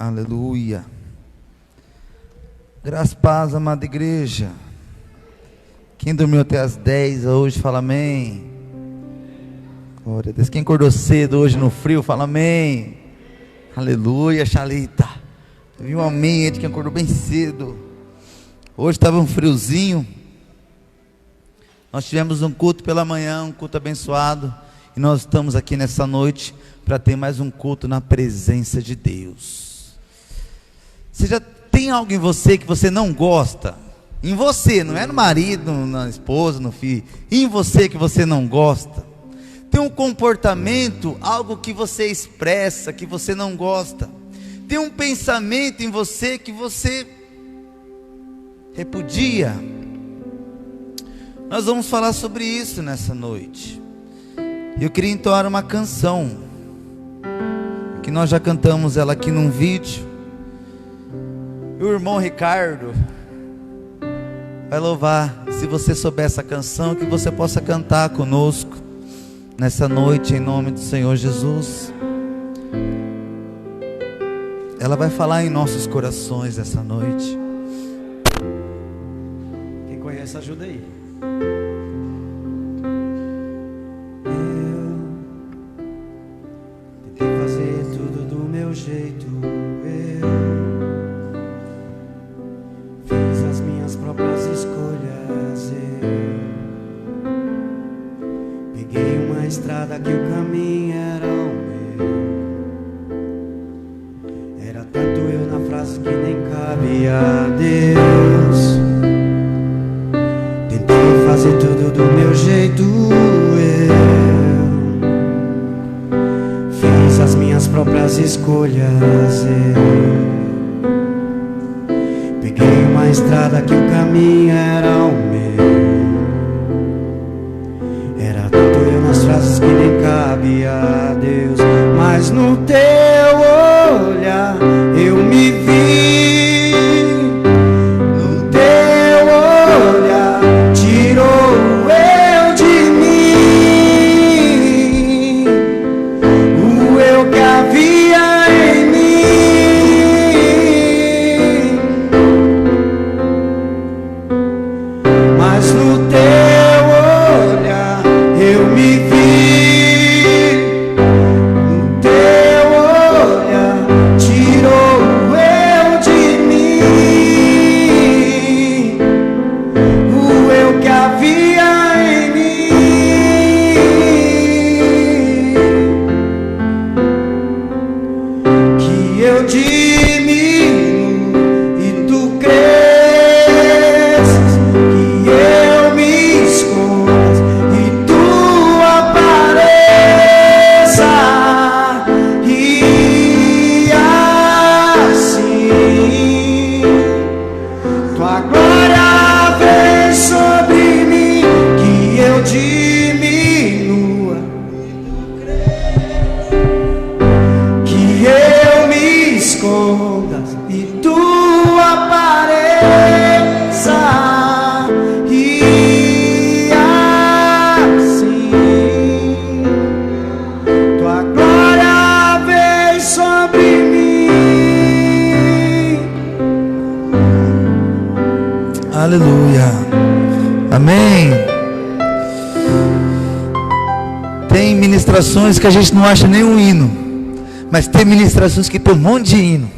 Aleluia. Graças e paz, amada igreja. Quem dormiu até as 10 hoje, fala amém. Glória a Deus. Quem acordou cedo hoje no frio, fala amém. Aleluia, Xalita. Viu um amém de quem acordou bem cedo. Hoje estava um friozinho. Nós tivemos um culto pela manhã, um culto abençoado. E nós estamos aqui nessa noite para ter mais um culto na presença de Deus. Você já tem algo em você que você não gosta? Em você, não é no marido, na esposa, no filho. Em você que você não gosta. Tem um comportamento, algo que você expressa, que você não gosta. Tem um pensamento em você que você repudia. Nós vamos falar sobre isso nessa noite. Eu queria entoar uma canção, que nós já cantamos ela aqui num vídeo. O irmão Ricardo vai louvar. Se você souber essa canção, que você possa cantar conosco nessa noite, em nome do Senhor Jesus. Ela vai falar em nossos corações essa noite. Quem conhece, ajuda aí. Eu tentei fazer tudo do meu jeito. Eu fiz as minhas próprias escolhas. Eu peguei uma estrada que o caminho era o meu. Era tanto eu na frase que nem cabia a Deus. Tentei fazer tudo do meu jeito. Eu fiz as minhas próprias escolhas. Eu peguei uma estrada que o caminho era o meu. Era tanto eu nas frases que nem cabia a Deus. Mas no teu olhar eu me vi. No teu olhar tirou eu de mim, o eu que havia em mim. Mas no teu olhar eu me vi. No teu olhar tirou eu de mim, o eu que havia em mim. Que eu diminuo e tu cresças, que eu me escondas e tu apareça, e assim tua glória vem sobre mim. Que eu diminua, que eu me esconda e tu apareça, e assim tua glória vem sobre mim. Aleluia. Amém. Tem ministrações que a gente não acha nenhum hino, mas tem ministrações que tem um monte de hino.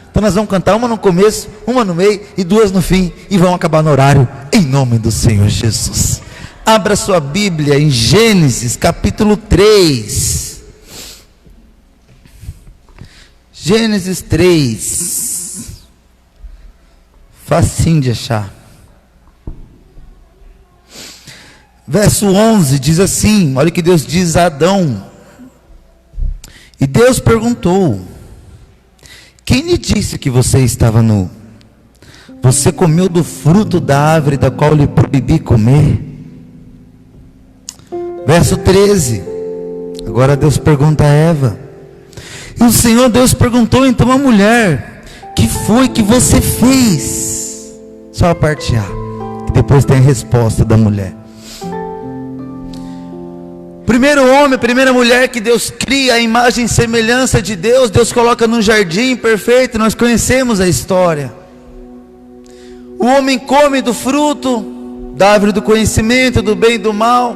Então nós vamos cantar uma no começo, uma no meio e duas no fim, e vamos acabar no horário, em nome do Senhor Jesus. Abra sua Bíblia em Gênesis capítulo 3. Gênesis 3. Facinho de achar. Verso 11 diz assim, olha o que Deus diz a Adão. E Deus perguntou: quem lhe disse que você estava nu? Você comeu do fruto da árvore da qual lhe proibi comer? Verso 13. Agora Deus pergunta a Eva. E o Senhor Deus perguntou então à mulher: que foi que você fez? Só a parte A, que depois tem a resposta da mulher. primeiro homem, a primeira mulher que Deus cria, a imagem e semelhança de Deus, Deus coloca num jardim perfeito, nós conhecemos a história. O homem come do fruto da árvore do conhecimento, do bem e do mal,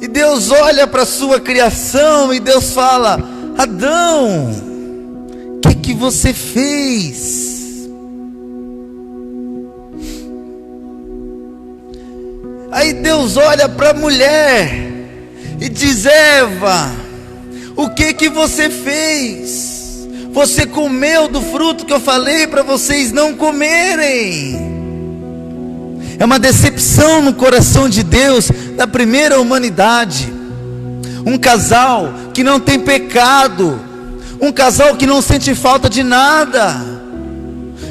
e Deus olha para a sua criação, e Deus fala: Adão, o que você fez? Aí Deus olha para a mulher e diz: Eva, o que você fez? Você comeu do fruto que eu falei para vocês não comerem. É uma decepção no coração de Deus, da primeira humanidade. Um casal que não tem pecado, um casal que não sente falta de nada.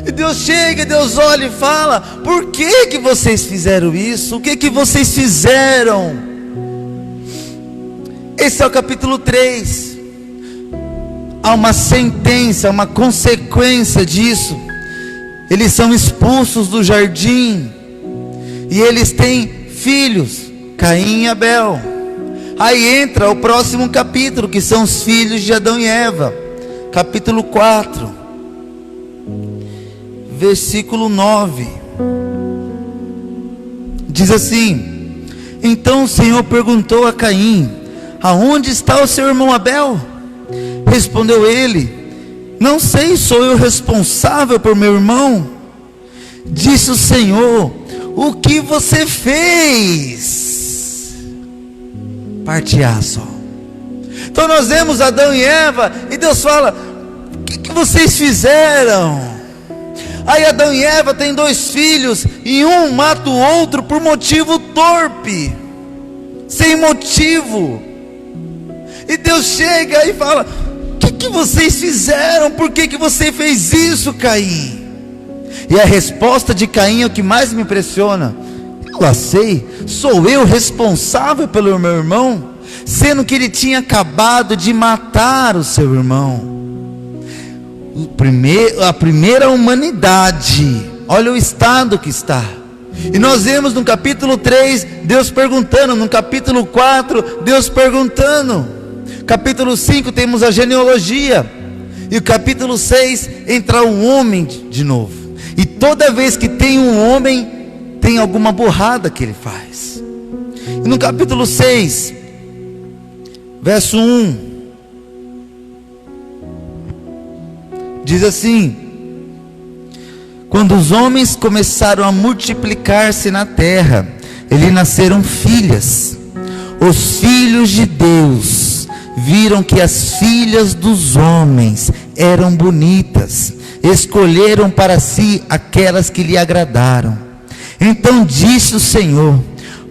E Deus chega, Deus olha e fala: por que vocês fizeram isso? O que vocês fizeram? Esse é o capítulo 3. Há uma sentença, uma consequência disso. Eles são expulsos do jardim, e eles têm filhos, Caim e Abel. Aí entra o próximo capítulo, que são os filhos de Adão e Eva. Capítulo 4, versículo 9. Diz assim: então o Senhor perguntou a Caim: aonde está o seu irmão Abel? Respondeu ele: não sei, sou eu responsável por meu irmão? Disse o Senhor: o que você fez? Parte A só. Então nós vemos Adão e Eva, e Deus fala: o que vocês fizeram? Aí Adão e Eva têm 2 filhos, e um mata o outro por motivo torpe, sem motivo. E Deus chega e fala: o que vocês fizeram? Por que você fez isso, Caim? E a resposta de Caim é o que mais me impressiona: eu a sei, sou eu responsável pelo meu irmão, sendo que ele tinha acabado de matar o seu irmão. A primeira humanidade, olha o estado que está. E nós vemos no capítulo 3, Deus perguntando, no capítulo 4, Deus perguntando, capítulo 5 temos a genealogia, e o capítulo 6 entra um homem de novo. E toda vez que tem um homem, tem alguma burrada que ele faz. E no capítulo 6, verso 1, diz assim: quando os homens começaram a multiplicar-se na terra, lhe nasceram filhas. Os filhos de Deus viram que as filhas dos homens eram bonitas, escolheram para si aquelas que lhe agradaram. Então disse o Senhor: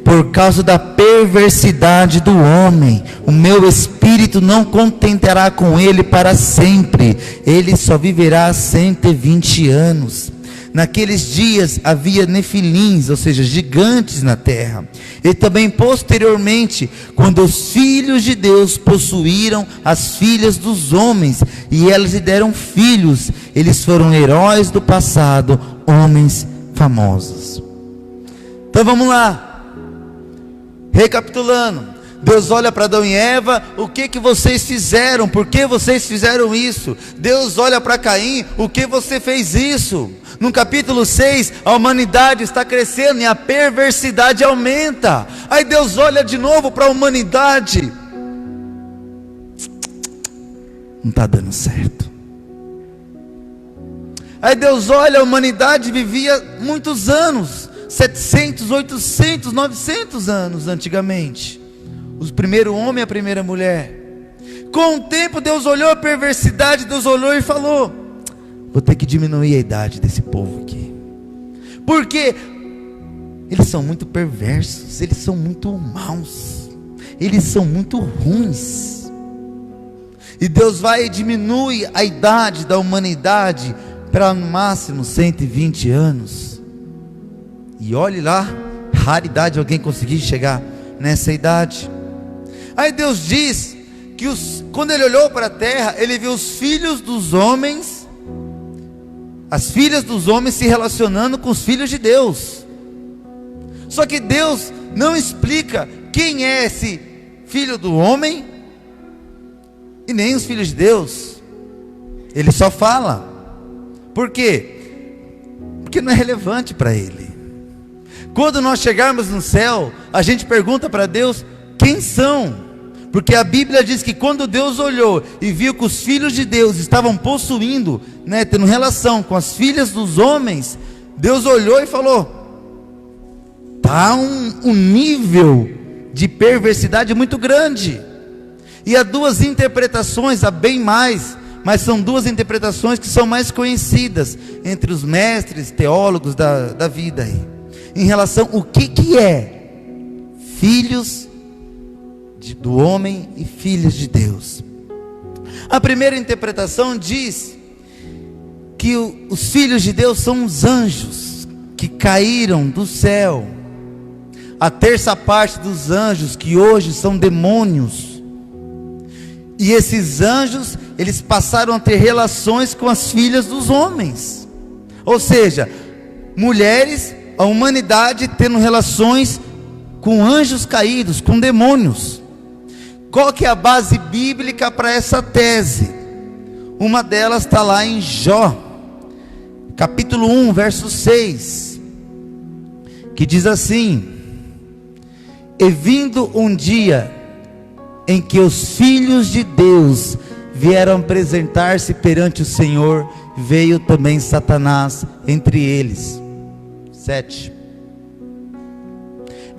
por causa da perversidade do homem, o meu espírito não contentará com ele para sempre, ele só viverá 120 anos. Naqueles dias havia nefilins, ou seja, gigantes na terra. E também posteriormente, quando os filhos de Deus possuíram as filhas dos homens, e elas lhe deram filhos, eles foram heróis do passado, homens famosos. Então vamos lá, recapitulando. Deus olha para Adão e Eva: o que vocês fizeram? Por que vocês fizeram isso? Deus olha para Caim: o que você fez isso? No capítulo 6, a humanidade está crescendo e a perversidade aumenta. Aí Deus olha de novo para a humanidade: não está dando certo. Aí Deus olha, a humanidade vivia muitos anos, 700, 800, 900 anos antigamente. O primeiro homem e a primeira mulher. Com o tempo Deus olhou a perversidade, Deus olhou e falou: vou ter que diminuir a idade desse povo aqui, porque eles são muito perversos, eles são muito maus, eles são muito ruins. E Deus vai e diminui a idade da humanidade para no máximo 120 anos. E olhe lá, raridade alguém conseguir chegar nessa idade. Aí Deus diz que quando ele olhou para a terra, ele viu os filhos dos homens, as filhas dos homens se relacionando com os filhos de Deus. Só que Deus não explica quem é esse filho do homem e nem os filhos de Deus. Ele só fala. Por quê? Porque não é relevante para ele. Quando nós chegarmos no céu, a gente pergunta para Deus quem são. Porque a Bíblia diz que quando Deus olhou e viu que os filhos de Deus estavam possuindo, tendo relação com as filhas dos homens, Deus olhou e falou: está um nível de perversidade muito grande. E há duas interpretações, há bem mais, mas são duas interpretações que são mais conhecidas entre os mestres, teólogos da vida aí, em relação ao que é filhos do homem e filhos de Deus. A primeira interpretação diz que os filhos de Deus são os anjos que caíram do céu. A terça parte dos anjos, que hoje são demônios, e esses anjos, eles passaram a ter relações com as filhas dos homens. Ou seja, mulheres, a humanidade tendo relações com anjos caídos, com demônios. Qual que é a base bíblica para essa tese? Uma delas está lá em Jó, capítulo 1, verso 6, que diz assim: e vindo um dia em que os filhos de Deus vieram apresentar-se perante o Senhor, veio também Satanás entre eles. 7.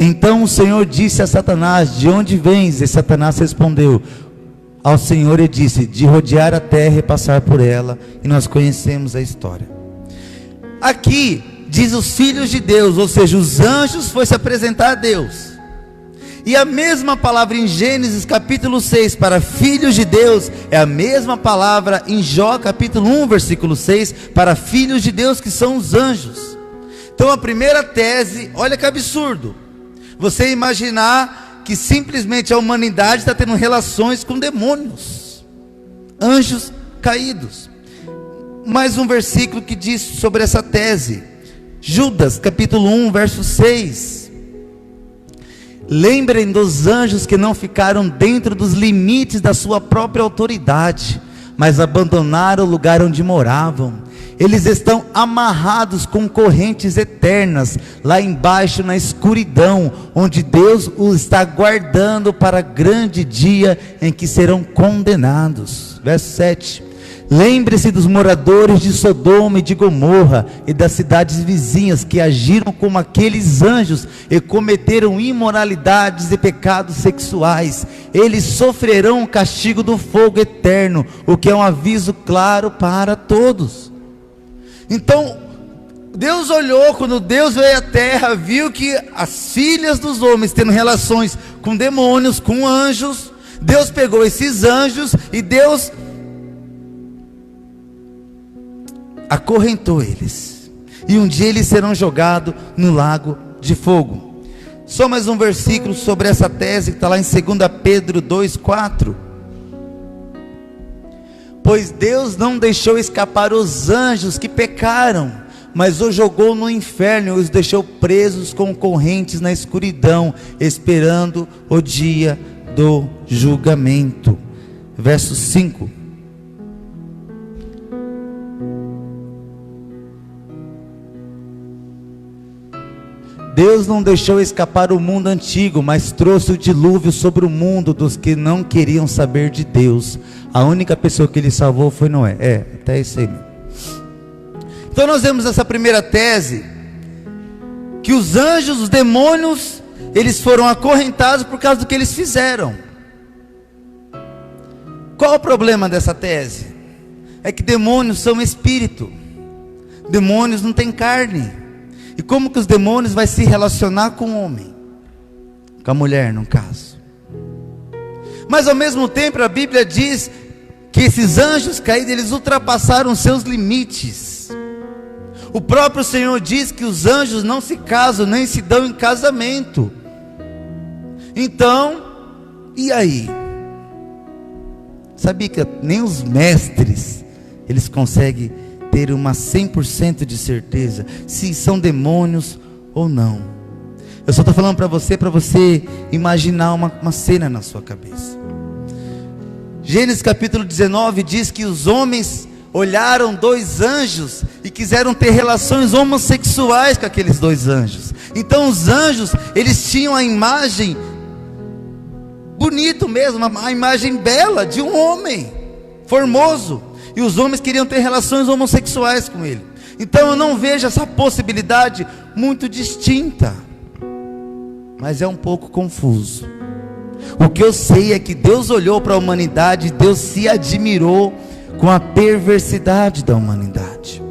Então o Senhor disse a Satanás: de onde vens? E Satanás respondeu ao Senhor e disse: de rodear a terra e passar por ela. E nós conhecemos a história. Aqui diz os filhos de Deus, ou seja, os anjos foi se apresentar a Deus. E a mesma palavra em Gênesis capítulo 6 para filhos de Deus é a mesma palavra em Jó capítulo 1 versículo 6 para filhos de Deus, que são os anjos. Então a primeira tese, olha que absurdo, você imaginar que simplesmente a humanidade está tendo relações com demônios, anjos caídos. Mais um versículo que diz sobre essa tese, Judas capítulo 1 verso 6. Lembrem dos anjos que não ficaram dentro dos limites da sua própria autoridade, mas abandonaram o lugar onde moravam. Eles estão amarrados com correntes eternas, lá embaixo na escuridão, onde Deus os está guardando para grande dia em que serão condenados. Verso 7. Lembre-se dos moradores de Sodoma e de Gomorra e das cidades vizinhas, que agiram como aqueles anjos e cometeram imoralidades e pecados sexuais. Eles sofrerão o castigo do fogo eterno, o que é um aviso claro para todos. Então, Deus olhou, quando Deus veio à terra, viu que as filhas dos homens tendo relações com demônios, com anjos. Deus pegou esses anjos e Deus acorrentou eles, e um dia eles serão jogados no lago de fogo. Só mais um versículo sobre essa tese que está lá em 2 Pedro 2,4. Pois Deus não deixou escapar os anjos que pecaram, mas os jogou no inferno e os deixou presos com correntes na escuridão, esperando o dia do julgamento. Verso 5. Deus não deixou escapar o mundo antigo, mas trouxe o dilúvio sobre o mundo dos que não queriam saber de Deus. A única pessoa que ele salvou foi Noé. Até isso aí mesmo. Então nós vemos essa primeira tese, que os anjos, os demônios, eles foram acorrentados por causa do que eles fizeram. Qual o problema dessa tese? É que demônios são espírito, demônios não têm carne. E como que os demônios vão se relacionar com o homem? Com a mulher, no caso. Mas ao mesmo tempo a Bíblia diz que esses anjos caídos, eles ultrapassaram seus limites. O próprio Senhor diz que os anjos não se casam, nem se dão em casamento. Então, e aí? Sabia que nem os mestres, eles conseguem ter uma 100% de certeza se são demônios ou não. Eu só estou falando para você imaginar uma cena na sua cabeça. Gênesis capítulo 19 diz que os homens olharam 2 anjos e quiseram ter relações homossexuais com aqueles 2 anjos. Então os anjos, eles tinham a imagem bonito mesmo, a imagem bela de um homem formoso, e os homens queriam ter relações homossexuais com ele. Então eu não vejo essa possibilidade muito distinta, mas é um pouco confuso. O que eu sei é que Deus olhou para a humanidade, Deus se admirou com a perversidade da humanidade.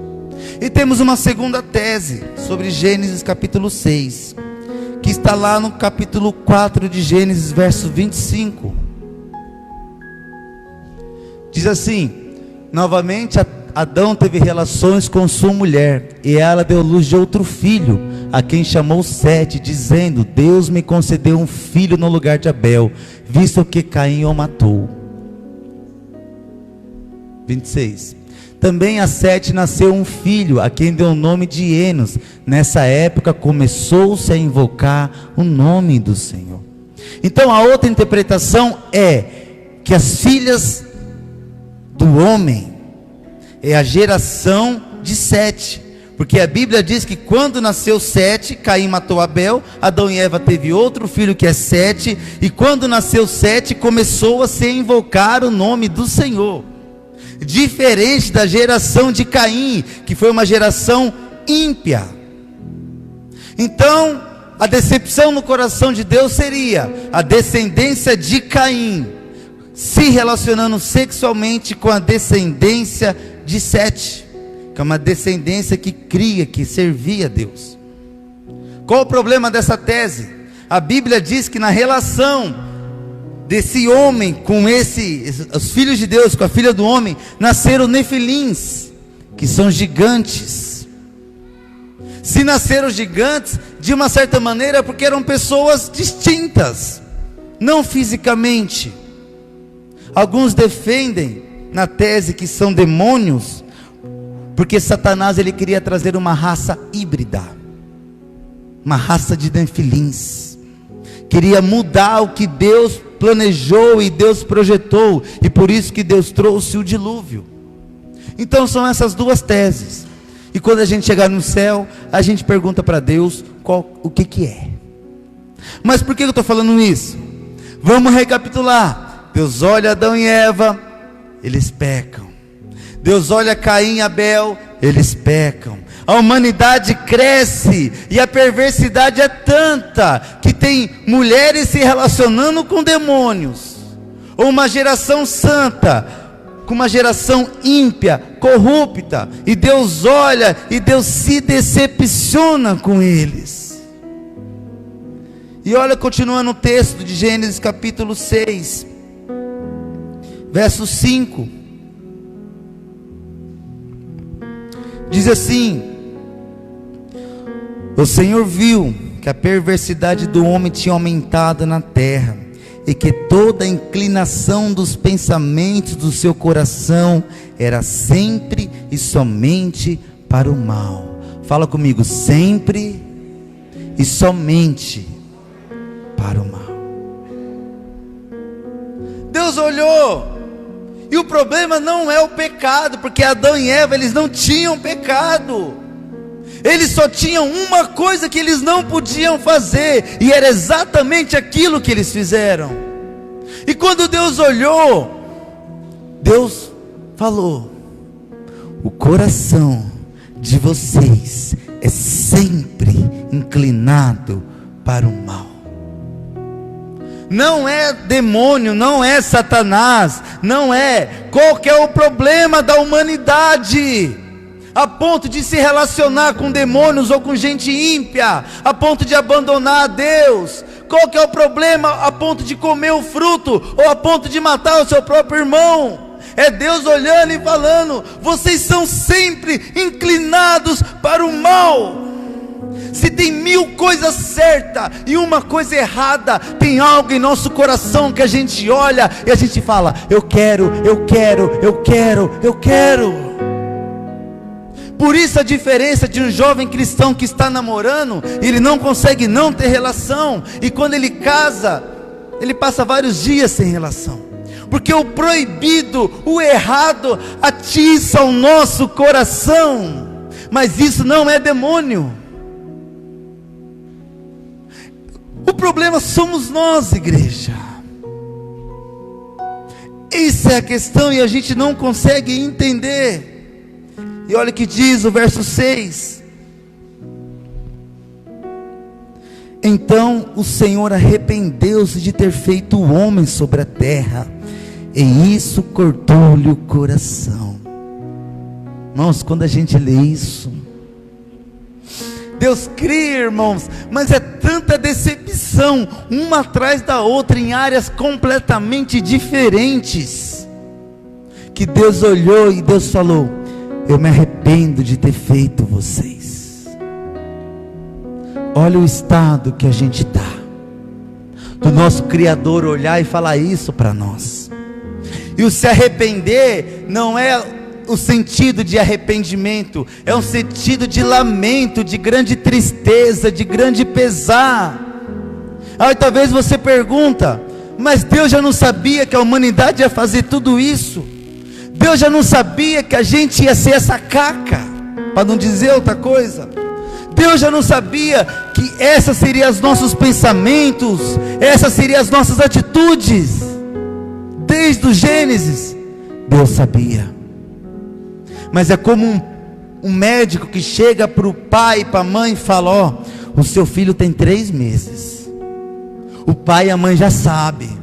E temos uma segunda tese sobre Gênesis capítulo 6, que está lá no capítulo 4 de Gênesis, verso 25. Diz assim: novamente Adão teve relações com sua mulher, e ela deu luz de outro filho, a quem chamou Sete, dizendo: Deus me concedeu um filho no lugar de Abel, visto que Caim o matou. 26. Também a Sete nasceu um filho, a quem deu o nome de Enos. Nessa época começou-se a invocar o nome do Senhor. Então a outra interpretação é que as filhas do homem é a geração de Sete, porque a Bíblia diz que quando nasceu Sete, Caim matou Abel, Adão e Eva teve outro filho que é Sete, e quando nasceu Sete, começou a se invocar o nome do Senhor, diferente da geração de Caim, que foi uma geração ímpia. Então a decepção no coração de Deus seria a descendência de Caim se relacionando sexualmente com a descendência de Sete, que é uma descendência que cria, que servia a Deus. Qual o problema dessa tese? A Bíblia diz que na relação desse homem com os filhos de Deus, com a filha do homem, nasceram nefilins, que são gigantes. Se nasceram gigantes, de uma certa maneira, porque eram pessoas distintas, não fisicamente. Alguns defendem na tese que são demônios, porque Satanás ele queria trazer uma raça híbrida, uma raça de nefilins, queria mudar o que Deus planejou e Deus projetou, e por isso que Deus trouxe o dilúvio. Então são essas duas teses, e quando a gente chegar no céu, a gente pergunta para Deus o que é. Mas por que eu estou falando isso? Vamos recapitular. Deus olha Adão e Eva, eles pecam. Deus olha Caim e Abel, eles pecam. A humanidade cresce, e a perversidade é tanta, que tem mulheres se relacionando com demônios, ou uma geração santa com uma geração ímpia, corrupta, e Deus olha, e Deus se decepciona com eles. E olha, continuando o texto de Gênesis capítulo 6, verso 5, diz assim: o Senhor viu que a perversidade do homem tinha aumentado na terra, e que toda a inclinação dos pensamentos do seu coração era sempre e somente para o mal. Fala comigo: sempre e somente para o mal. Deus olhou, e o problema não é o pecado, porque Adão e Eva, eles não tinham pecado. Eles só tinham uma coisa que eles não podiam fazer, e era exatamente aquilo que eles fizeram. E quando Deus olhou, Deus falou: o coração de vocês é sempre inclinado para o mal. Não é demônio, não é Satanás, não é. Qual que é o problema da humanidade? A ponto de se relacionar com demônios ou com gente ímpia, a ponto de abandonar a Deus. Qual que é o problema? A ponto de comer o fruto, ou a ponto de matar o seu próprio irmão. É Deus olhando e falando: vocês são sempre inclinados para o mal. Se tem 1000 coisas certas e uma coisa errada, tem algo em nosso coração que a gente olha e a gente fala: eu quero. Por isso a diferença de um jovem cristão que está namorando, ele não consegue não ter relação, e quando ele casa, ele passa vários dias sem relação, porque o proibido, o errado, atiça o nosso coração. Mas isso não é demônio. O problema somos nós, igreja. Essa é a questão, e a gente não consegue entender. E olha o que diz o verso 6. Então o Senhor arrependeu-se de ter feito o homem sobre a terra, e isso cortou-lhe o coração. Irmãos, quando a gente lê isso, Deus cria, irmãos, mas é tanta decepção, uma atrás da outra, em áreas completamente diferentes, que Deus olhou e Deus falou: eu me arrependo de ter feito vocês. Olha o estado que a gente está, do nosso Criador olhar e falar isso para nós. E o se arrepender não é o sentido de arrependimento, é um sentido de lamento, de grande tristeza, de grande pesar. Aí talvez você pergunta: mas Deus já não sabia que a humanidade ia fazer tudo isso? Deus já não sabia que a gente ia ser essa caca, para não dizer outra coisa? Deus já não sabia que esses seriam os nossos pensamentos, essas seriam as nossas atitudes? Desde o Gênesis, Deus sabia. Mas é como um médico que chega para o pai e para a mãe e fala: ó, o seu filho tem 3 meses. O pai e a mãe já sabem,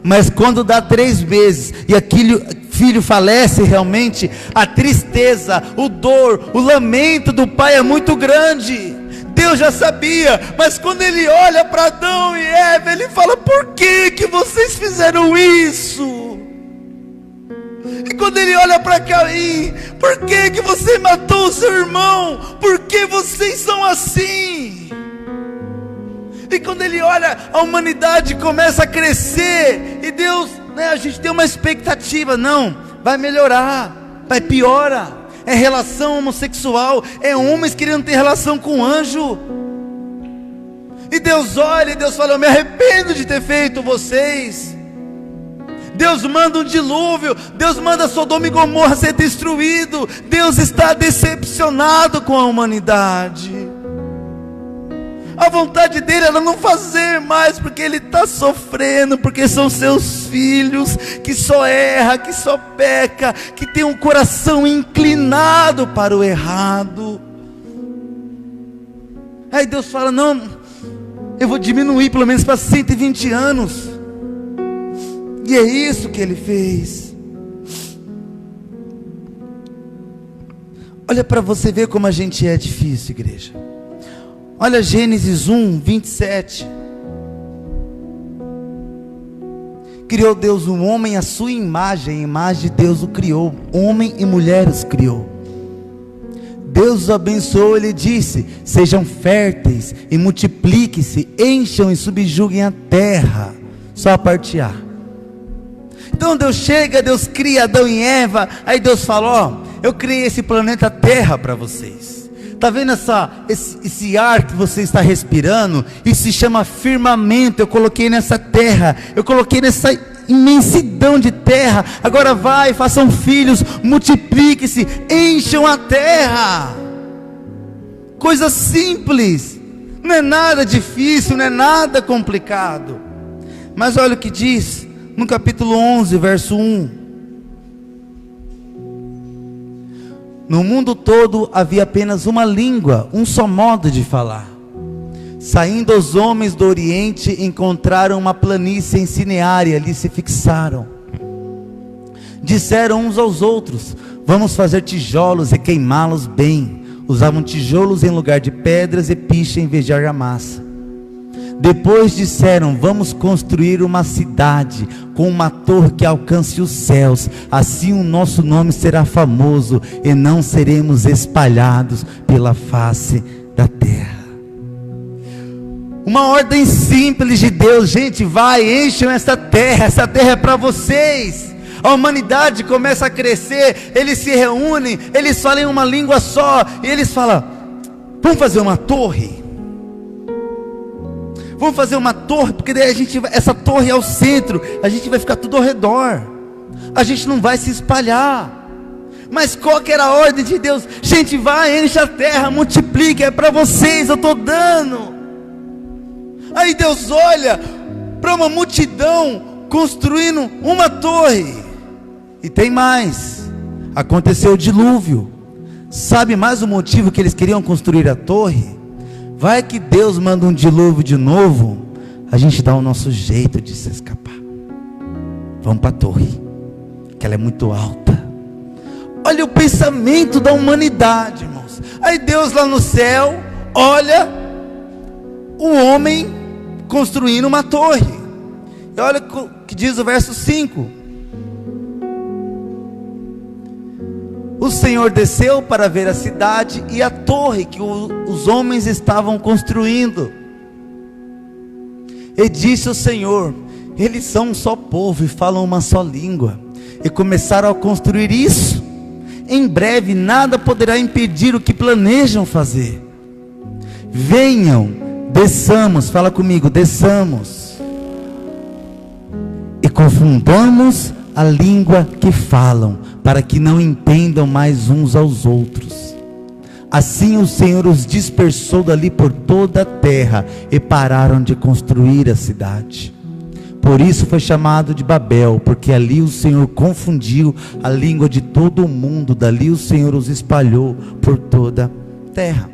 mas quando dá 3 meses e aquele filho falece, realmente a tristeza, o dor, o lamento do pai é muito grande. Deus já sabia, mas quando ele olha para Adão e Eva, ele fala: por que vocês fizeram isso? E quando ele olha para Caim: por que você matou o seu irmão? Por que vocês são assim? E quando ele olha, a humanidade começa a crescer, e Deus, a gente tem uma expectativa: não, vai melhorar, vai piorar. É relação homossexual, é homens querendo ter relação com anjo. E Deus olha e Deus fala: eu me arrependo de ter feito vocês. Deus manda um dilúvio, Deus manda Sodoma e Gomorra ser destruído. Deus está decepcionado com a humanidade. A vontade dele era não fazer mais, porque ele está sofrendo, porque são seus filhos que só erra, que só peca, que tem um coração inclinado para o errado. Aí Deus fala: não, eu vou diminuir pelo menos para 120 anos. E é isso que ele fez. Olha para você ver como a gente é difícil, igreja. Olha Gênesis 1, 27. Criou Deus o homem à sua imagem, a imagem de Deus o criou, homem e mulher os criou. Deus os abençoou, ele disse: sejam férteis e multipliquem-se, encham e subjuguem a terra. Só a parte A. Então Deus chega, Deus cria Adão e Eva. Aí Deus fala: ó, eu criei esse planeta Terra para vocês. Está vendo esse ar que você está respirando? Isso se chama firmamento. Eu coloquei nessa terra, eu coloquei nessa imensidão de terra. Agora vai, façam filhos, multipliquem-se, encham a terra. Coisa simples, não é nada difícil, não é nada complicado. Mas olha o que diz no capítulo 11, verso 1. No mundo todo havia apenas uma língua, um só modo de falar. Saindo os homens do Oriente, encontraram uma planície em Sinear, e ali se fixaram. Disseram uns aos outros: vamos fazer tijolos e queimá-los bem. Usavam tijolos em lugar de pedras e piche em vez de argamassa. Depois disseram: vamos construir uma cidade com uma torre que alcance os céus. Assim o nosso nome será famoso e não seremos espalhados pela face da terra. Uma ordem simples de Deus: gente, vai, encham essa terra é para vocês. A humanidade começa a crescer, eles se reúnem, eles falam em uma língua só, e eles falam: vamos fazer uma torre. Vamos fazer uma torre, porque daí essa torre é o centro, a gente vai ficar tudo ao redor, a gente não vai se espalhar. Mas qual que era a ordem de Deus? Gente, vai, enche a terra, multiplique, é para vocês, eu estou dando. Aí Deus olha para uma multidão construindo uma torre, e tem mais, aconteceu o dilúvio. Sabe mais o motivo que eles queriam construir a torre? Vai que Deus manda um dilúvio de novo, a gente dá o nosso jeito de se escapar. Vamos para a torre, que ela é muito alta. Olha o pensamento da humanidade, irmãos. Aí Deus lá no céu olha o homem construindo uma torre. E olha o que diz o verso 5. O Senhor desceu para ver a cidade e a torre que os homens estavam construindo. E disse o Senhor: eles são um só povo e falam uma só língua. E começaram a construir isso. Em breve nada poderá impedir o que planejam fazer. Venham, desçamos, fala comigo, desçamos, e confundamos a língua que falam, para que não entendam mais uns aos outros. Assim o Senhor os dispersou dali por toda a terra, e pararam de construir a cidade. Por isso foi chamado de Babel, porque ali o Senhor confundiu a língua de todo o mundo. Dali o Senhor os espalhou por toda a terra.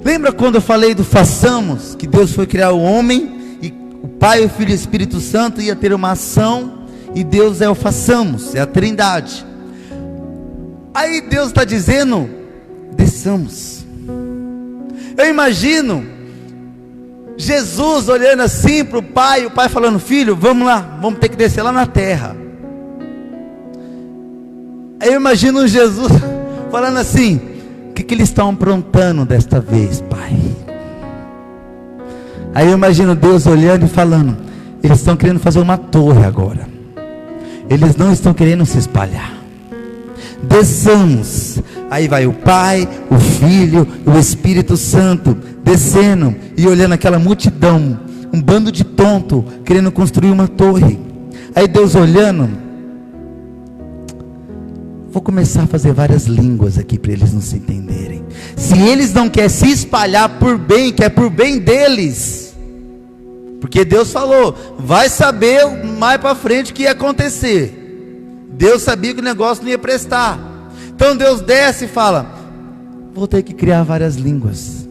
Lembra quando eu falei do façamos, que Deus foi criar o homem, e o Pai, o Filho e o Espírito Santo ia ter uma ação, e Deus é o façamos, é a trindade. Aí Deus está dizendo: desçamos. Eu imagino Jesus olhando assim para o Pai, o Pai falando: filho, vamos lá, vamos ter que descer lá na terra. Aí eu imagino Jesus falando assim: o que eles estão aprontando desta vez, Pai? Aí eu imagino Deus olhando e falando: eles estão querendo fazer uma torre agora, eles não estão querendo se espalhar. Desçamos. Aí vai o Pai, o Filho e o Espírito Santo descendo e olhando aquela multidão, um bando de tonto querendo construir uma torre. Aí Deus olhando: vou começar a fazer várias línguas aqui para eles não se entenderem. Se eles não querem se espalhar por bem, que é por bem deles, porque Deus falou, vai saber mais para frente o que ia acontecer. Deus sabia que o negócio não ia prestar. Então Deus desce e fala: vou ter que criar várias línguas.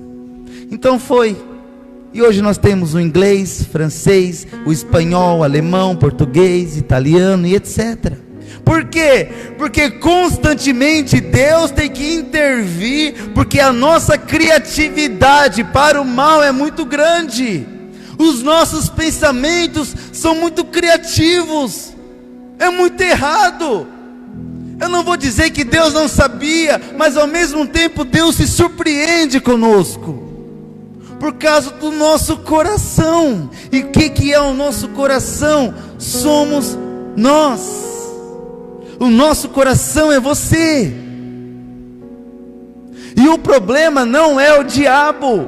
Então foi. E hoje nós temos o inglês, francês, o espanhol, o alemão, português, italiano e etc. Por quê? Porque constantemente Deus tem que intervir, porque a nossa criatividade para o mal é muito grande. Os nossos pensamentos são muito criativos. É muito errado. Eu não vou dizer que Deus não sabia, mas ao mesmo tempo Deus se surpreende conosco, por causa do nosso coração. E o que é o nosso coração? Somos nós. O nosso coração é você. E o problema não é o diabo,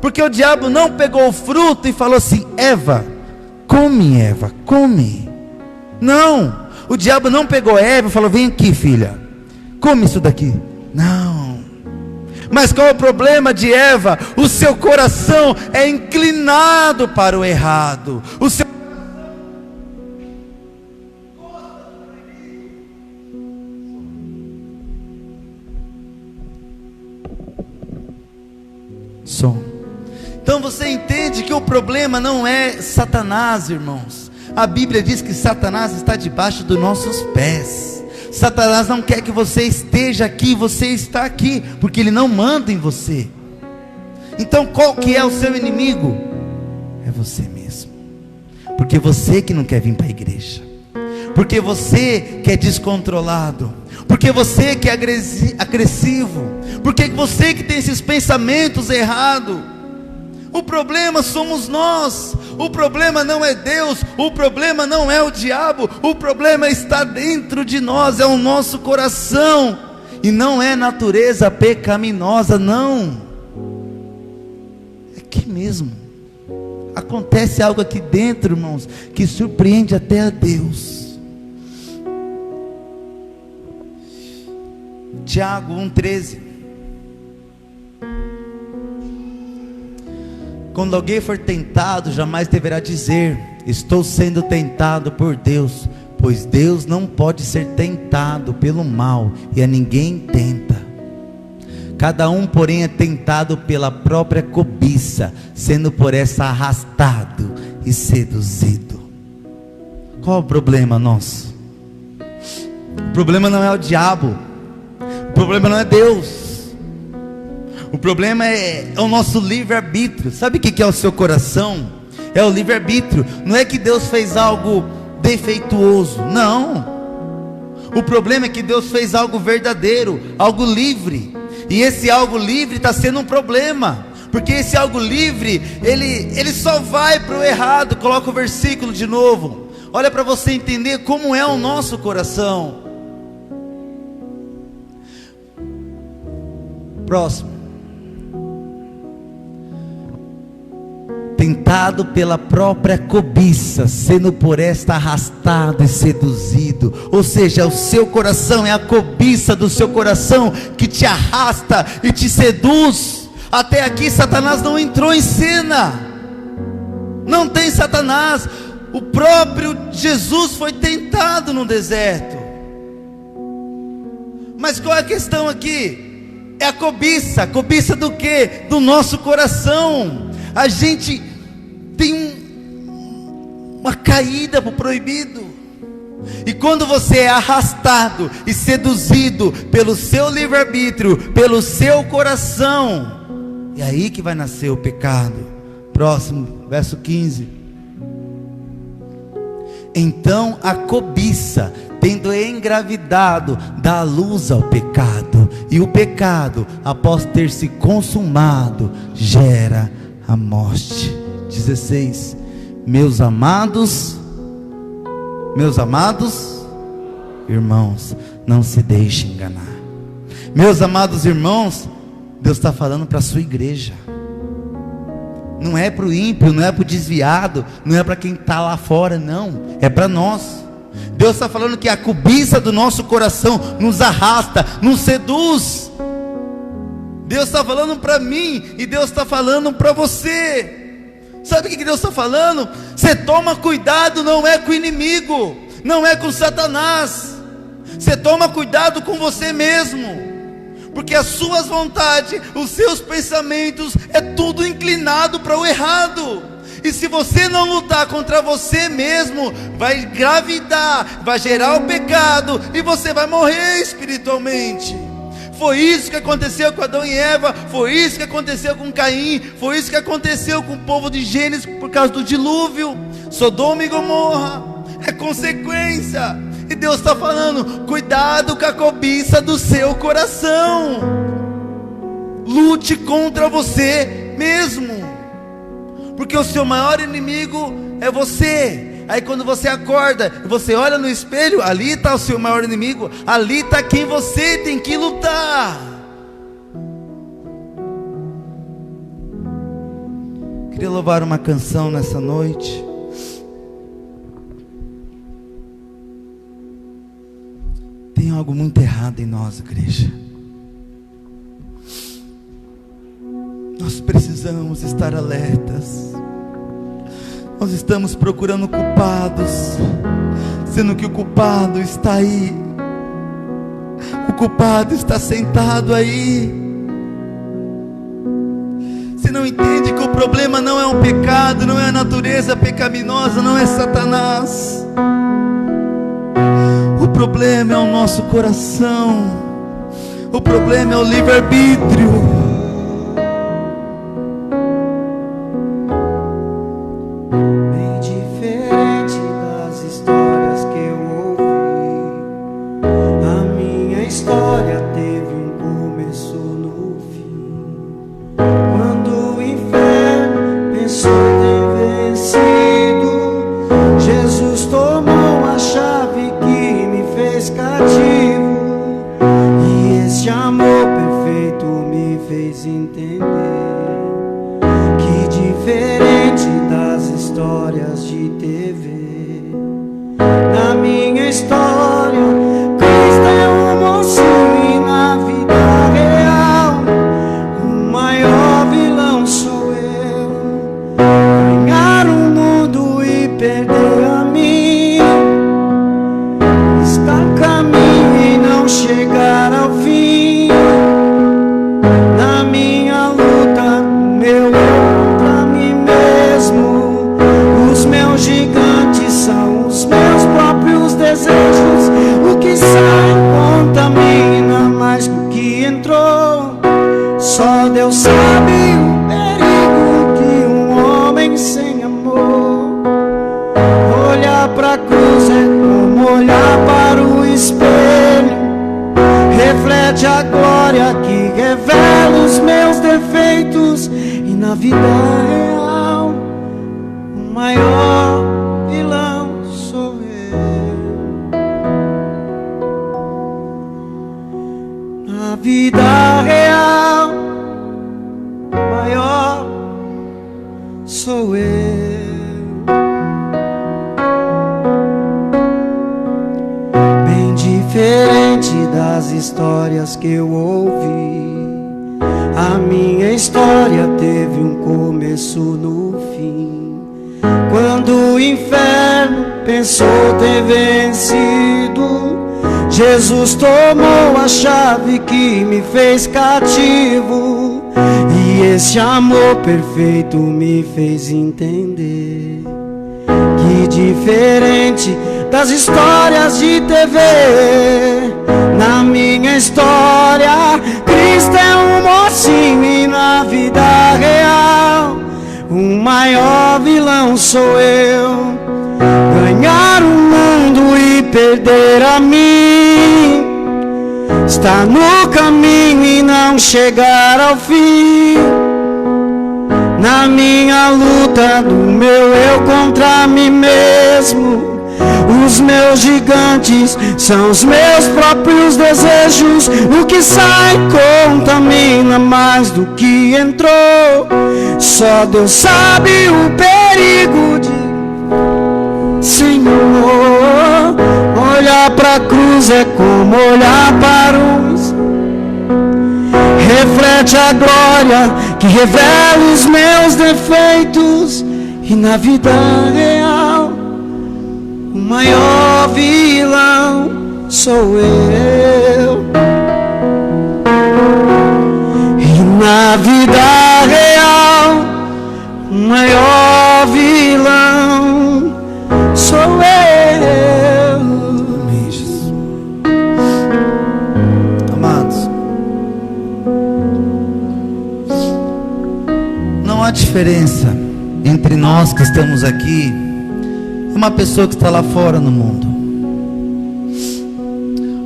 porque o diabo não pegou o fruto e falou assim: Eva, come. Não, o diabo não pegou Eva e falou: vem aqui, filha, come isso daqui. Não. Mas qual é o problema de Eva? O seu coração é inclinado para o errado. O seu som. Então você entende que o problema não é Satanás, irmãos. A Bíblia diz que Satanás está debaixo dos nossos pés. Satanás não quer que você esteja aqui, você está aqui, porque ele não manda em você. Então qual que é o seu inimigo? É você mesmo. Porque você que não quer vir para a igreja, porque você que é descontrolado, porque você que é agressivo, porque você que tem esses pensamentos errados. O problema somos nós. O problema não é Deus, o problema não é o diabo, o problema está dentro de nós, é o nosso coração, e não é natureza pecaminosa, não. É que mesmo acontece algo aqui dentro, irmãos, que surpreende até a Deus. Tiago 1,13. Quando alguém for tentado, jamais deverá dizer: estou sendo tentado por Deus, pois Deus não pode ser tentado pelo mal, e a ninguém tenta. Cada um, porém, é tentado pela própria cobiça, sendo por essa arrastado e seduzido. Qual o problema nosso? O problema não é o diabo, o problema não é Deus. O problema é o nosso livre-arbítrio. Sabe o que é o seu coração? É o livre-arbítrio. Não é que Deus fez algo defeituoso, não. O problema é que Deus fez algo verdadeiro, algo livre. E esse algo livre está sendo um problema, porque esse algo livre, ele só vai para o errado. Coloca o versículo de novo. Olha para você entender como é o nosso coração. Próximo. Tentado pela própria cobiça, sendo por esta arrastado e seduzido. Ou seja, o seu coração, é a cobiça do seu coração que te arrasta e te seduz. Até aqui Satanás não entrou em cena, não tem Satanás. O próprio Jesus foi tentado no deserto. Mas qual é a questão aqui? É a cobiça. Cobiça do quê? Do nosso coração. A gente tem uma caída para o proibido. E quando você é arrastado e seduzido pelo seu livre-arbítrio, pelo seu coração, é aí que vai nascer o pecado. Próximo, verso 15. Então a cobiça, tendo engravidado, dá luz ao pecado, e o pecado, após ter se consumado, gera a morte. 16. Meus amados irmãos, não se deixem enganar. Meus amados irmãos, Deus está falando para a sua igreja. Não é para o ímpio, não é para o desviado, não é para quem está lá fora, não, é para nós. Deus está falando que a cobiça do nosso coração nos arrasta, nos seduz. Deus está falando para mim, e Deus está falando para você. Sabe o que Deus está falando? Você toma cuidado, não é com o inimigo, não é com Satanás. Você toma cuidado com você mesmo, porque as suas vontades, os seus pensamentos, é tudo inclinado para o errado. E se você não lutar contra você mesmo, vai engravidar, vai gerar o pecado, e você vai morrer espiritualmente. Foi isso que aconteceu com Adão e Eva, foi isso que aconteceu com Caim, foi isso que aconteceu com o povo de Gênesis por causa do dilúvio. Sodoma e Gomorra é consequência. E Deus está falando: cuidado com a cobiça do seu coração. Lute contra você mesmo, porque o seu maior inimigo é você. Aí quando você acorda, você olha no espelho, ali está o seu maior inimigo, ali está quem você tem que lutar. Queria louvar uma canção nessa noite. Tem algo muito errado em nós, igreja. Nós precisamos estar alertas. Nós estamos procurando culpados, sendo que o culpado está aí. O culpado está sentado aí. Você não entende que o problema não é um pecado, não é a natureza pecaminosa, não é Satanás. O problema é o nosso coração. O problema é o livre-arbítrio. Quando o inferno pensou em vencer, na vida real, o maior vilão sou eu. Na vida real, o maior sou eu. Bem diferente das histórias que eu ouvi, a minha história teve um começo no fim. Quando o inferno pensou ter vencido, Jesus tomou a chave que me fez cativo. E esse amor perfeito me fez entender que, diferente das histórias de TV, na minha história Cristo é um mocinho. E na vida real, o maior vilão sou eu. Ganhar o mundo e perder a mim, estar no caminho e não chegar ao fim. Na minha luta do meu eu contra mim mesmo, os meus gigantes são os meus próprios desejos. O que sai contamina mais do que entrou. Só Deus sabe o perigo de, Senhor, olhar pra cruz é como olhar para os. Reflete a glória que revela os meus defeitos. E na vida real, o maior vilão sou eu. E na vida real, o maior vilão sou eu. Amém, Jesus. Amados, não há diferença entre nós que estamos aqui e uma pessoa que está lá fora no mundo.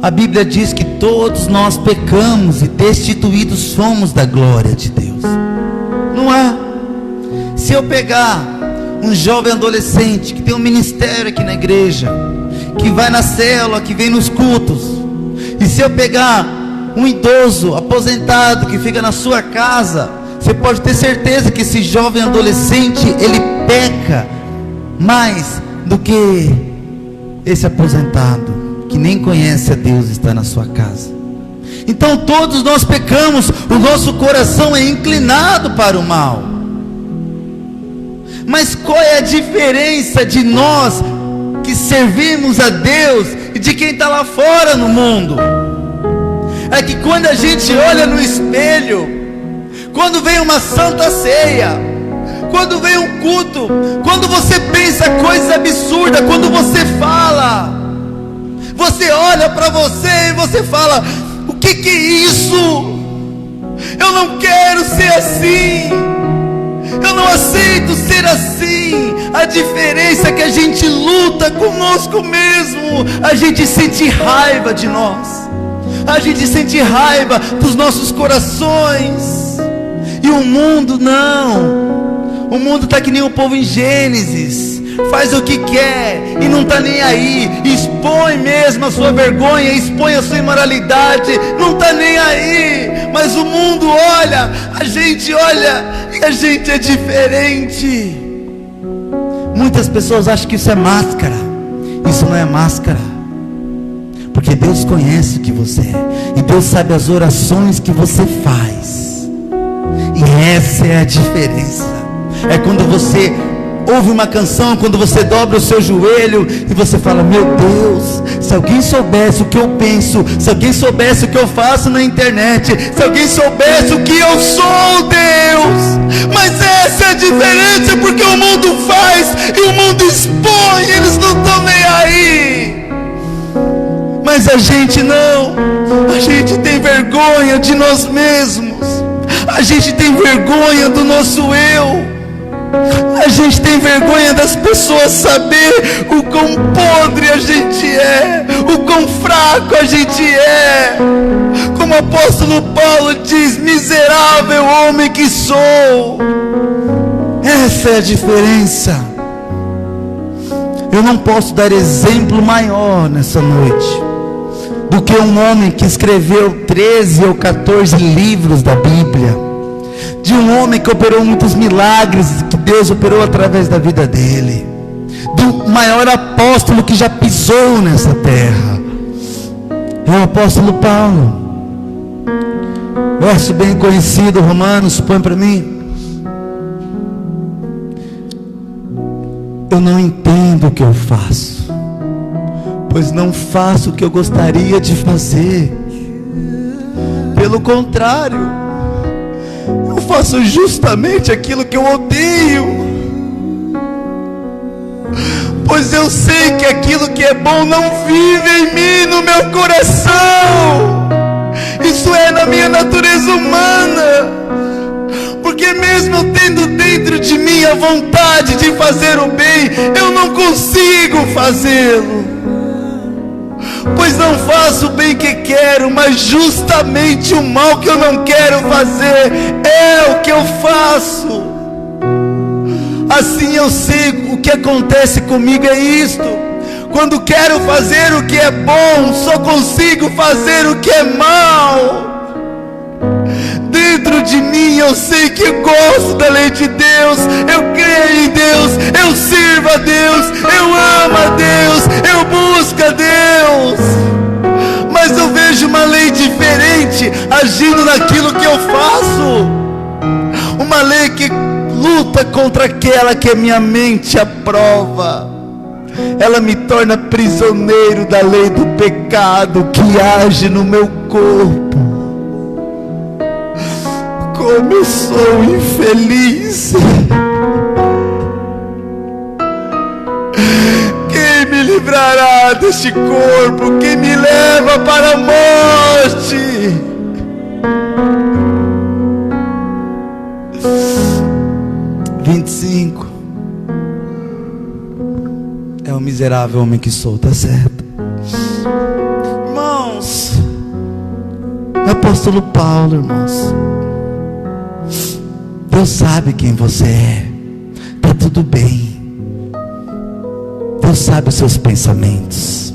A Bíblia diz que todos nós pecamos e destituídos somos da glória de Deus. Não há. Se eu pegar um jovem adolescente que tem um ministério aqui na igreja, que vai na célula, que vem nos cultos, e se eu pegar um idoso aposentado que fica na sua casa, você pode ter certeza que esse jovem adolescente, ele peca mais do que esse aposentado que nem conhece a Deus, está na sua casa. Então todos nós pecamos, o nosso coração é inclinado para o mal. Mas qual é a diferença de nós que servimos a Deus e de quem está lá fora no mundo? É que quando a gente olha no espelho, quando vem uma santa ceia, quando vem um culto, quando você pensa coisas absurdas, quando você fala, você olha para você e você fala: o que é isso? Eu não quero ser assim, eu não aceito ser assim. A diferença é que a gente luta conosco mesmo, a gente sente raiva de nós, a gente sente raiva dos nossos corações. E o mundo não. O mundo está que nem o povo em Gênesis, faz o que quer e não está nem aí, expõe mesmo a sua vergonha, expõe a sua imoralidade, não está nem aí. Mas o mundo olha, a gente olha e a gente é diferente. Muitas pessoas acham que isso é máscara. Isso não é máscara, porque Deus conhece o que você é, e Deus sabe as orações que você faz. E essa é a diferença. É quando você ouve uma canção, quando você dobra o seu joelho e você fala: meu Deus, se alguém soubesse o que eu penso, se alguém soubesse o que eu faço na internet, se alguém soubesse o que eu sou, Deus. Mas essa é a diferença, porque o mundo faz e o mundo expõe, eles não estão nem aí. Mas a gente não, a gente tem vergonha de nós mesmos, a gente tem vergonha do nosso eu. A gente tem vergonha das pessoas saber o quão podre a gente é, o quão fraco a gente é, como como o apóstolo Paulo diz: miserável homem que sou. Essa é a diferença. Eu não posso dar exemplo maior nessa noite do que um homem que escreveu 13 ou 14 livros da Bíblia, de um homem que operou muitos milagres, que Deus operou através da vida dele, do maior apóstolo que já pisou nessa terra. É o apóstolo Paulo. Verso bem conhecido, Romanos, põe para mim. Eu não entendo o que eu faço, pois não faço o que eu gostaria de fazer. Pelo contrário, eu faço justamente aquilo que eu odeio. Pois eu sei que aquilo que é bom não vive em mim, no meu coração. Isso é na minha natureza humana. Porque mesmo eu tendo dentro de mim a vontade de fazer o bem, eu não consigo fazê-lo. Pois não faço o bem que quero, mas justamente o mal que eu não quero fazer é o que eu faço. Assim eu sei o que acontece comigo é isto: quando quero fazer o que é bom, só consigo fazer o que é mal. Dentro de mim eu sei que gosto da lei de Deus, eu creio em Deus, eu sirvo a Deus, eu amo a Deus, eu busco a Deus. Mas eu vejo uma lei diferente agindo naquilo que eu faço. Uma lei que luta contra aquela que a minha mente aprova. Ela me torna prisioneiro da lei do pecado que age no meu corpo. Como eu sou infeliz. Quem me livrará deste corpo? Quem me leva para a morte? 25. É o miserável homem que sou, tá certo? Irmãos, o apóstolo Paulo, irmãos, Deus sabe quem você é. Tá tudo bem. Deus sabe os seus pensamentos.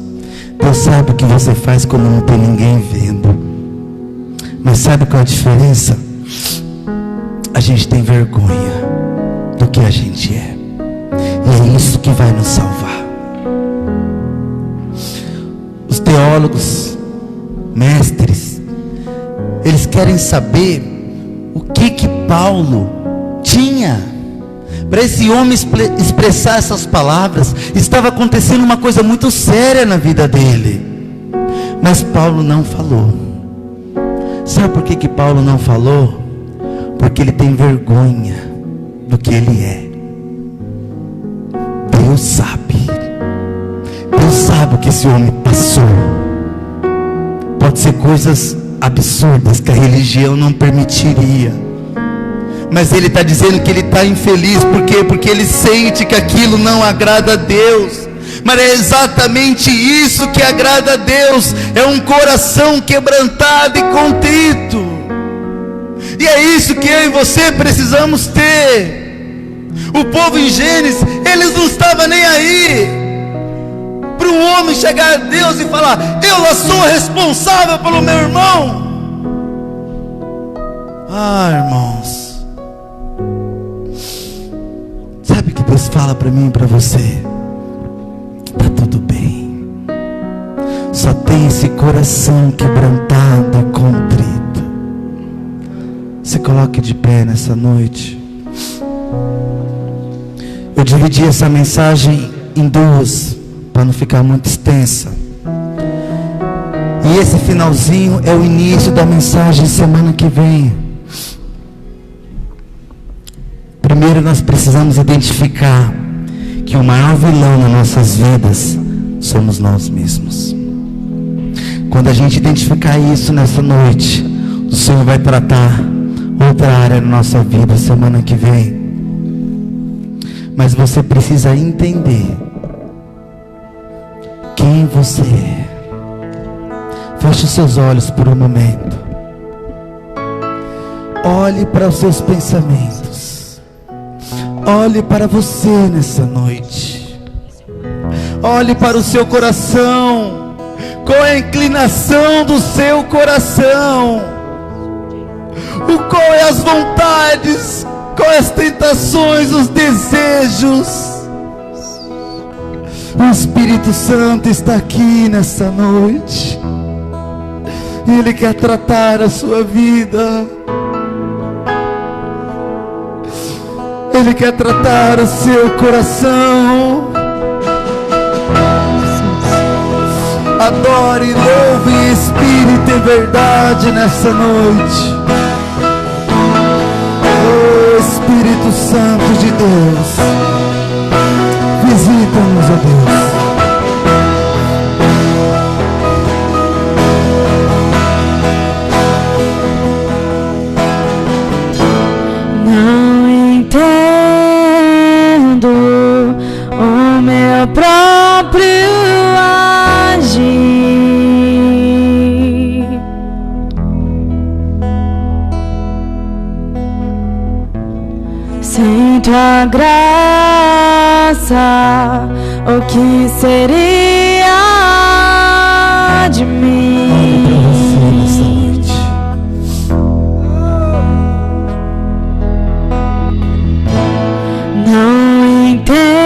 Deus sabe o que você faz quando não tem ninguém vendo. Mas sabe qual é a diferença? A gente tem vergonha do que a gente é. E é isso que vai nos salvar. Os teólogos, mestres, eles querem saber o que Paulo tinha para esse homem expressar essas palavras. Estava acontecendo uma coisa muito séria na vida dele, mas Paulo não falou. Sabe por que Paulo não falou? Porque ele tem vergonha do que ele é. Deus sabe. Deus sabe o que esse homem passou. Pode ser coisas absurdas que a religião não permitiria, mas ele está dizendo que ele está infeliz. Por quê? Porque ele sente que aquilo não agrada a Deus. Mas é exatamente isso que agrada a Deus. É um coração quebrantado e contrito. E é isso que eu e você precisamos ter. O povo em Gênesis, eles não estavam nem aí para um homem chegar a Deus e falar: eu sou responsável pelo meu irmão. Irmãos, sabe o que Deus fala para mim e para você? Tá tudo bem. Só tem esse coração quebrantado e contrito. Se coloque de pé nessa noite. Eu dividi essa mensagem em duas, para não ficar muito extensa. E esse finalzinho é o início da mensagem semana que vem. Primeiro nós precisamos identificar que o maior vilão nas nossas vidas somos nós mesmos. Quando a gente identificar isso nessa noite, o Senhor vai tratar outra área da nossa vida semana que vem. Mas você precisa entender quem você é. Feche os seus olhos por um momento. Olhe para os seus pensamentos. Olhe para você nessa noite. Olhe para o seu coração. Qual é a inclinação do seu coração? Qual é as vontades? Qual é as tentações, os desejos? O Espírito Santo está aqui nessa noite. Ele quer tratar a sua vida. Ele quer tratar o seu coração. Adore, louve em espírito e verdade nessa noite. Oh Espírito Santo de Deus, visita-nos, ó Deus. Não entendo o meu próprio agir. Sem tua graça, o que seria de mim? Olha para você nessa noite. Não entendo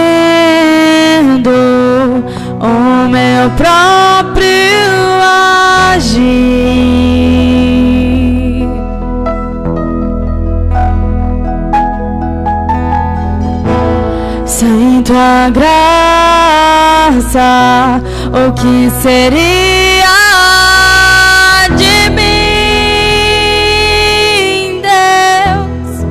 o meu próprio agir. Sem tua graça, o que seria de mim, Deus?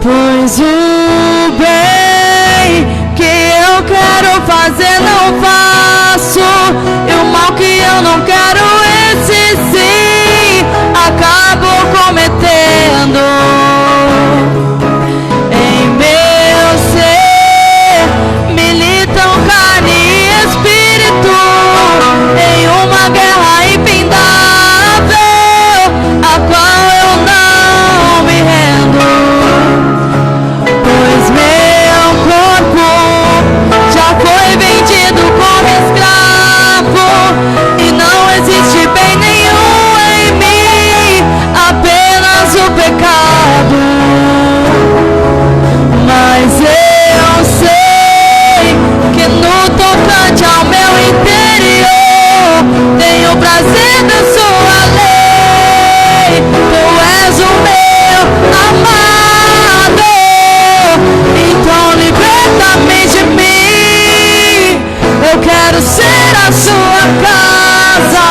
Pois o bem que eu quero fazer não faço, e o mal que eu não quero, esse sim acabo cometendo. Em meu ser militam carne e espírito, em uma guerra impendável, a qual eu não me rendo. Pois meu corpo já foi vendido como escravo, e não existe bem nenhum em mim, apenas o pecado. Mas eu sei que no tocante ao meu interior tenho prazer da sua lei. Tu és o meu amado, então liberta-me de mim. Eu quero ser a sua casa.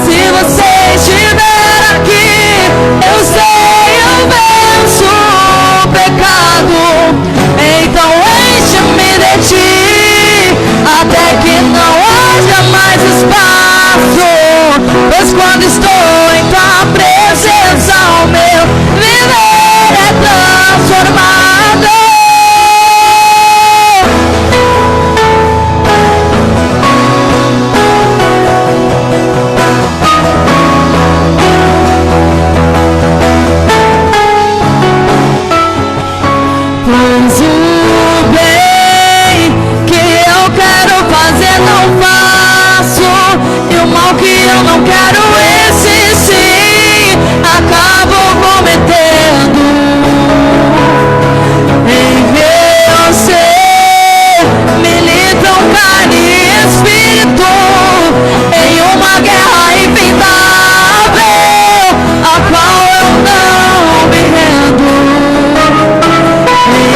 Se você estiver aqui, eu sei, eu venço o pecado. Então enche-me de ti, até que não haja mais espaço. Pois quando estou em tua presença, o meu viver é transformado. Pois o bem que eu quero fazer não faço, e o mal que eu não quero, esse sim acabo cometendo. Em meu ser militam carne e espírito, em uma guerra impendável, a qual eu não me rendo. Em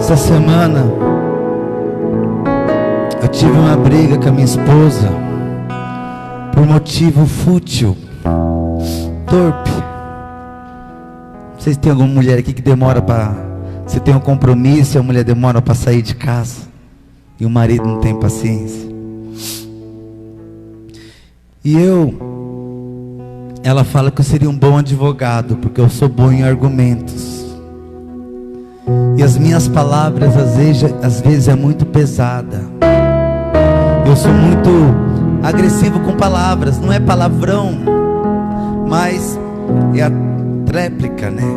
Essa semana eu tive uma briga com a minha esposa por motivo fútil, torpe. Vocês têm alguma mulher aqui que demora para... Você tem um compromisso e a mulher demora para sair de casa e o marido não tem paciência. E ela fala que eu seria um bom advogado porque eu sou bom em argumentos. E as minhas palavras às vezes é muito pesada. Eu sou muito agressivo com palavras. Não é palavrão, mas é a tréplica, né?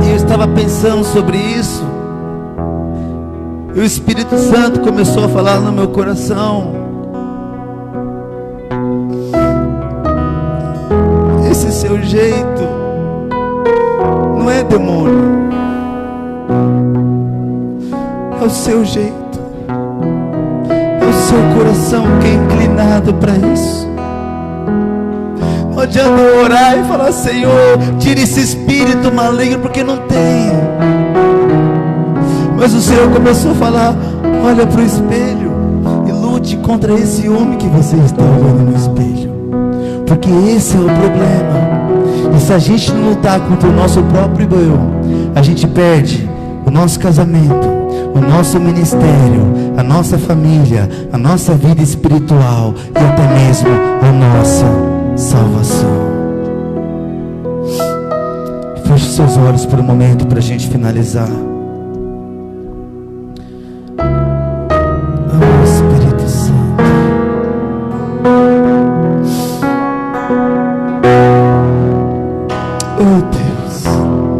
E eu estava pensando sobre isso. E o Espírito Santo começou a falar no meu coração. Esse seu jeito não é demônio, é o seu jeito, é o seu coração que é inclinado para isso. Não adianta eu orar e falar: Senhor, tira esse espírito maligno, porque não tem. Mas o Senhor começou a falar: olha para o espelho e lute contra esse homem que você está olhando no espelho, porque esse é o problema. E se a gente não lutar contra o nosso próprio eu, a gente perde o nosso casamento, o nosso ministério, a nossa família, a nossa vida espiritual e até mesmo a nossa salvação. Feche seus olhos por um momento para a gente finalizar. Oh, Espírito Santo. Oh Deus,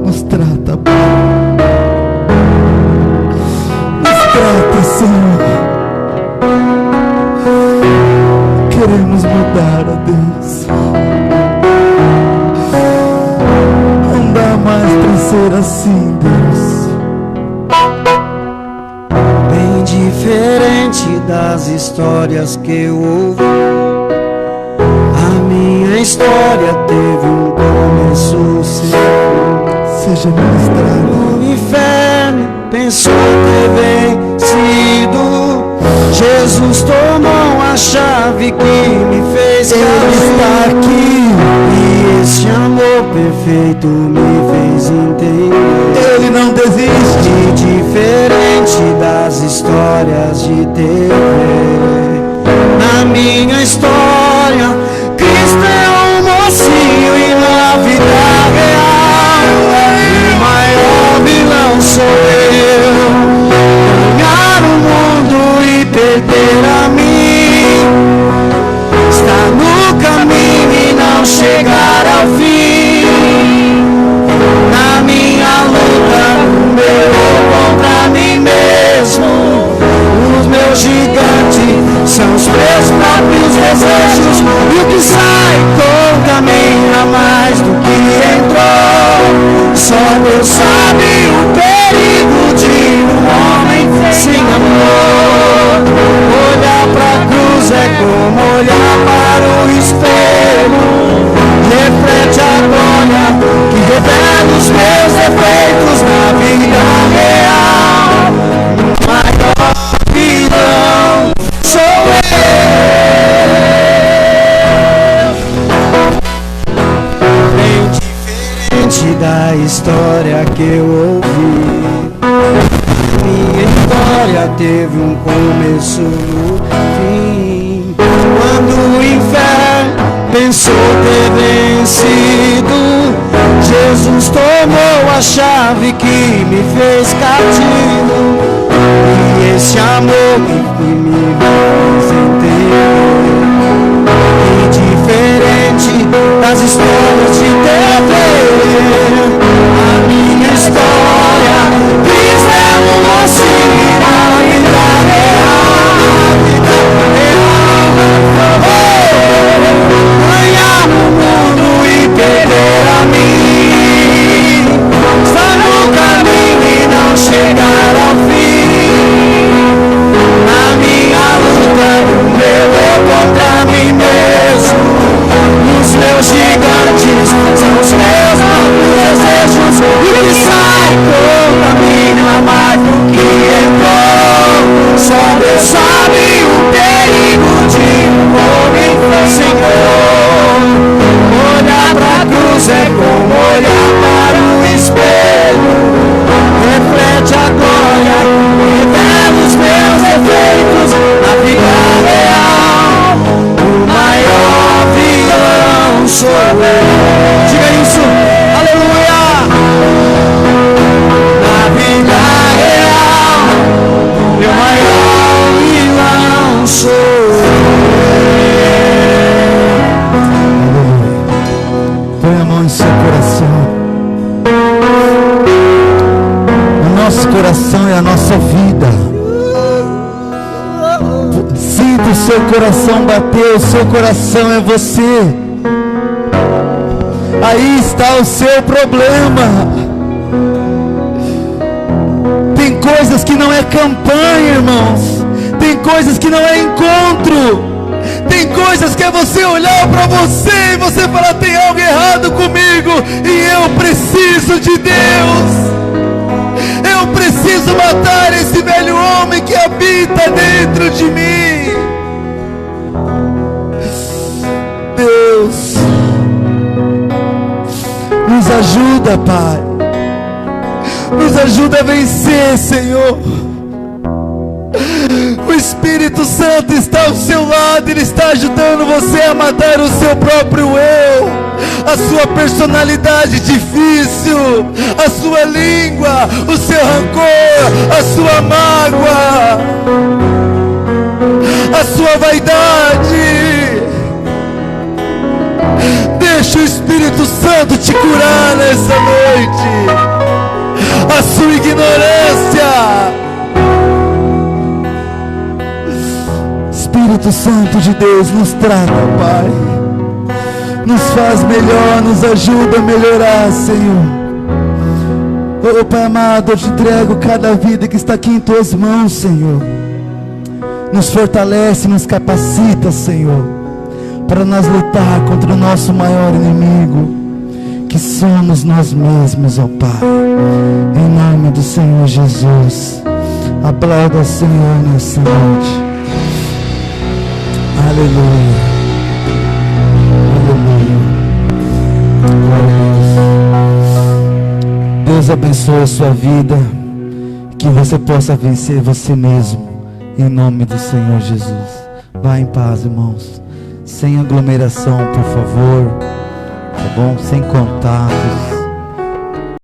nos trata bem. Nos trata, Senhor. Queremos mudar, ó Deus. Não dá mais para ser assim, Deus. Bem diferente das histórias que eu ouvi, a minha história teve um começo seu. Seja ministrado. No inferno pensou ter vencido, Jesus tomou a chave que me fez cair. Ele está aqui. E esse amor perfeito me fez entender. Ele não desiste. Diferente das histórias de TV, na minha história Cristo é um mocinho e na vida real o maior vilão sou eu. Ganhar o mundo e perder a mim, estar no caminho e não chegar ao fim. Na minha luta, no meu contra mim mesmo, os meus gigantes são os meus próprios desejos. E o que sai contamina mais do que entrou. Só Deus sabe o perigo de um homem sem amor. Olhar pra cruz é como olhar para o espelho. Reflete a glória que revela os meus defeitos na vida real. O maior vilão sou eu. Bem diferente da história que eu ouvi, minha história teve um começo no fim. Quando o inferno pensou ter vencido, Jesus tomou a chave que me fez cativo. E esse amor que me fez entender. E diferente das histórias de TV, a minha história, Cristo é um mocinho na vida real. Ganhar o mundo e perder a mim, estar no caminho e não chegar ao fim. Na minha luta, no meu eu contra mim mesmo, os meus gigantes são os meus próprios desejos. coração é a nossa vida. Sinta o seu coração bater, o seu coração é você. Aí está o seu problema. Tem coisas que não é campanha, irmãos. Tem coisas que não é encontro. Tem coisas que é você olhar para você e você falar: tem algo errado comigo e eu preciso de Deus. Eu preciso matar esse velho homem que habita dentro de mim. Deus, nos ajuda, Pai. Nos ajuda a vencer, Senhor. O Espírito Santo está ao seu lado. Ele está ajudando você a matar o seu próprio eu, a sua personalidade difícil, a sua língua, o seu rancor, a sua mágoa, a sua vaidade. Deixa o Espírito Santo te curar nessa noite. A sua ignorância. Espírito Santo de Deus, nos trata, Pai. Nos faz melhor, nos ajuda a melhorar, Senhor. Oh, Pai amado, eu te entrego cada vida que está aqui em Tuas mãos, Senhor. Nos fortalece, nos capacita, Senhor, para nós lutar contra o nosso maior inimigo, que somos nós mesmos, ó Pai. Em nome do Senhor Jesus. Aplauda o Senhor nessa noite. Aleluia. Aleluia. Glória a Deus. Deus abençoe a sua vida. Que você possa vencer você mesmo. Em nome do Senhor Jesus. Vá em paz, irmãos. Sem aglomeração, por favor. Tá bom? Sem contatos.